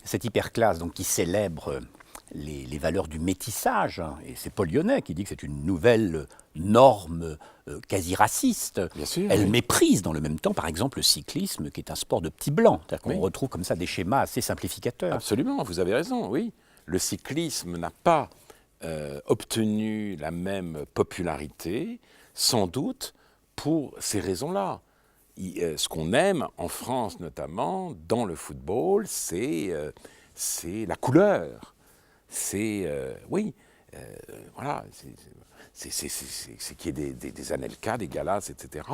Cette hyperclasse donc, qui célèbre les valeurs du métissage, hein, et c'est Paul Lyonnais qui dit que c'est une nouvelle norme quasi raciste, Bien sûr, elle oui. méprise dans le même temps, par exemple, le cyclisme, qui est un sport de petits blancs. C'est-à-dire qu'on Oui. retrouve comme ça des schémas assez simplificateurs. Absolument, vous avez raison, oui. Le cyclisme n'a pas obtenu la même popularité, sans doute pour ces raisons-là. Ce qu'on aime en France notamment, dans le football, c'est la couleur. C'est, oui, voilà, c'est qu'il y ait des Anelka, des Galas, etc.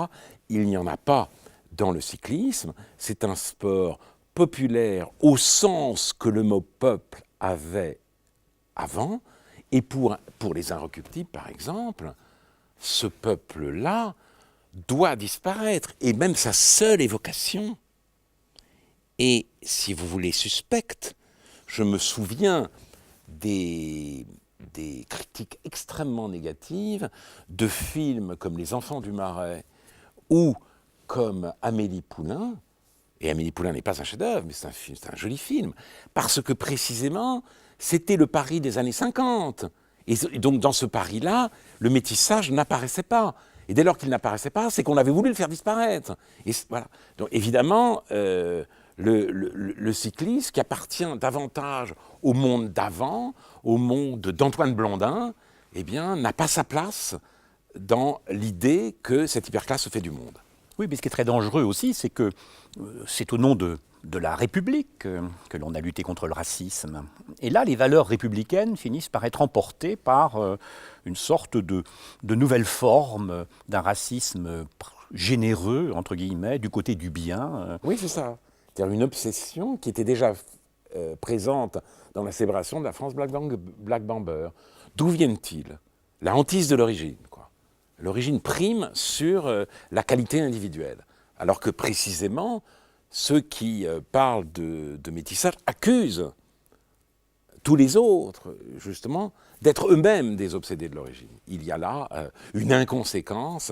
Il n'y en a pas dans le cyclisme. C'est un sport populaire au sens que le mot peuple avait avant. Et pour les Inrecuptibles, par exemple, ce peuple-là doit disparaître. Et même sa seule évocation est, si vous voulez, suspecte. Je me souviens des critiques extrêmement négatives de films comme Les Enfants du Marais ou comme Amélie Poulain. Et Amélie Poulain n'est pas un chef-d'œuvre, mais c'est un joli film. Parce que précisément, c'était le Paris des années 50. Et donc dans ce Paris-là, le métissage n'apparaissait pas. Et dès lors qu'il n'apparaissait pas, c'est qu'on avait voulu le faire disparaître. Et voilà. Donc évidemment, le cycliste qui appartient davantage au monde d'avant, au monde d'Antoine Blondin, eh bien, n'a pas sa place dans l'idée que cette hyperclasse se fait du monde. Oui, mais ce qui est très dangereux aussi, c'est que c'est au nom de la République que l'on a lutté contre le racisme. Et là, les valeurs républicaines finissent par être emportées par une sorte de nouvelle forme d'un racisme généreux, entre guillemets, du côté du bien. Oui, c'est ça. C'est-à-dire une obsession qui était déjà présente dans la célébration de la France Black Bamber. D'où viennent-ils? La hantise de l'origine, quoi. L'origine prime sur la qualité individuelle. Alors que précisément, ceux qui parlent de métissage accusent tous les autres, justement, d'être eux-mêmes des obsédés de l'origine. Il y a là une inconséquence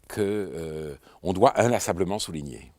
qu'on doit inlassablement souligner.